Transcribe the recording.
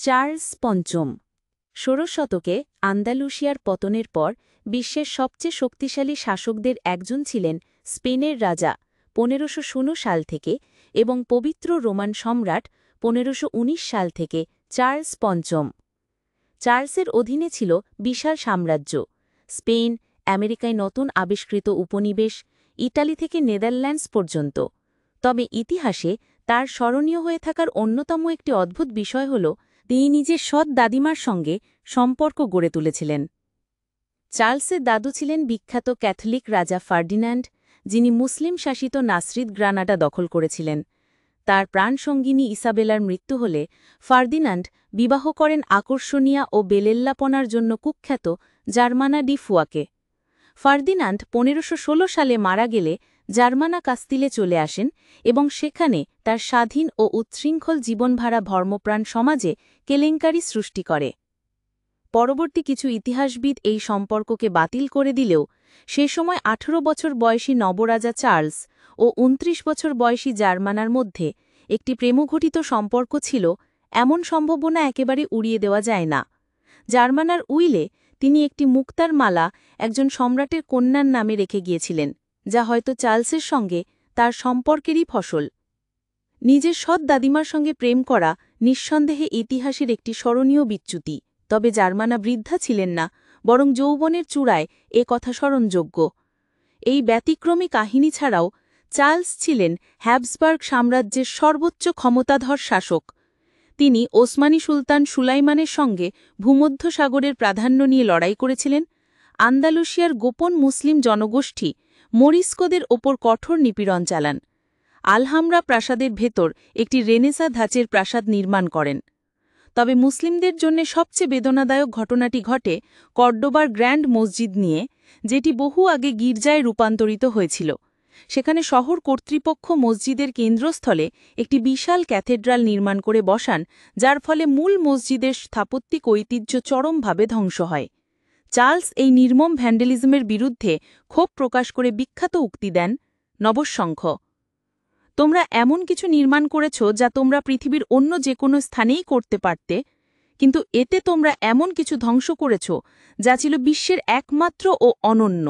Charles পঞ্চম ১৬ শতকে আন্দালুসিয়ার পতনের পর বিশ্বের সবচেয়ে শক্তিশালী শাসকদের একজন ছিলেন স্পেনের রাজা ১৫১৬ সাল থেকে এবং পবিত্র রোমান সম্রাট ১৫১৯ সাল থেকে চার্লস পঞ্চম। চার্লসের অধীনে ছিল বিশাল সাম্রাজ্য, স্পেন, আমেরিকায় নতুন আবিষ্কৃত উপনিবেশ, ইটালি থেকে নেদারল্যান্ডস পর্যন্ত। তবে ইতিহাসে তার স্মরণীয় হয়ে থাকার অন্যতম একটি অদ্ভুত বিষয় হল তিনি নিজের সৎ দাদিমার সঙ্গে সম্পর্ক গড়ে তুলেছিলেন। চার্লসের দাদু ছিলেন বিখ্যাত ক্যাথলিক রাজা ফার্ডিন্যান্ড, যিনি মুসলিম শাসিত নাসরিদ গ্রানাডা দখল করেছিলেন। তার প্রাণসঙ্গিনী ইসাবেলার মৃত্যু হলে ফার্দিনান্ড বিবাহ করেন আকর্ষণীয়া ও বেলেল্লাপনার জন্য কুখ্যাত জার্মানা ডি ফুয়াকে। ফার্দিনান্ড ১৫১৬ সালে মারা গেলে জার্মানা কাস্তিলে চলে আসেন এবং সেখানে তার স্বাধীন ও উচ্ছৃঙ্খল জীবনধারা ধর্মপ্রাণ সমাজে কেলেঙ্কারি সৃষ্টি করে। পরবর্তী কিছু ইতিহাসবিদ এই সম্পর্ককে বাতিল করে দিলেও সে সময় ১৮ বছর বয়সী নবরাজা চার্লস ও ২৯ বছর বয়সী জার্মানার মধ্যে একটি প্রেমঘটিত সম্পর্ক ছিল এমন সম্ভাবনা একেবারে উড়িয়ে দেওয়া যায় না। জার্মানার উইলে তিনি একটি মুক্তার মালা একজন সম্রাটের কন্যার নামে রেখে গিয়েছিলেন, যা হয়তো চার্লসের সঙ্গে তার সম্পর্কেরই ফসল। নিজের সৎ দাদিমার সঙ্গে প্রেম করা নিঃসন্দেহে ইতিহাসের একটি স্মরণীয় বিচ্যুতি, তবে জার্মানা বৃদ্ধা ছিলেন না, বরং যৌবনের চূড়ায় এ কথা স্মরণযোগ্য। এই ব্যতিক্রমী কাহিনী ছাড়াও চার্লস ছিলেন হ্যাবসবার্গ সাম্রাজ্যের সর্বোচ্চ ক্ষমতাধর শাসক। তিনি ওসমানী সুলতান সুলাইমানের সঙ্গে ভূমধ্যসাগরের প্রাধান্য নিয়ে লড়াই করেছিলেন, আন্দালুসিয়ার গোপন মুসলিম জনগোষ্ঠী মরিস্কোদের ওপর কঠোর নিপীড়ন চালান, আলহামরা প্রাসাদের ভেতর একটি রেনেসা ধাঁচের প্রাসাদ নির্মাণ করেন। তবে মুসলিমদের জন্য সবচেয়ে বেদনাদায়ক ঘটনাটি ঘটে কর্ডোবার গ্র্যান্ড মসজিদ নিয়ে, যেটি বহু আগে গির্জায় রূপান্তরিত হয়েছিল। সেখানে শহর কর্তৃপক্ষ মসজিদের কেন্দ্রস্থলে একটি বিশাল ক্যাথেড্রাল নির্মাণ করে বসান, যার ফলে মূল মসজিদের স্থাপত্যিক ঐতিহ্য চরমভাবে ধ্বংস হয়। চার্লস এই নির্মম ভ্যান্ডালিজমের বিরুদ্ধে ক্ষোভ প্রকাশ করে বিখ্যাত উক্তি দেন, নবঃশঙ্খ, তোমরা এমন কিছু নির্মাণ করেছ যা তোমরা পৃথিবীর অন্য যে কোনো স্থানেই করতে পারতে, কিন্তু এতে তোমরা এমন কিছু ধ্বংস করেছ যা ছিল বিশ্বের একমাত্র ও অনন্য।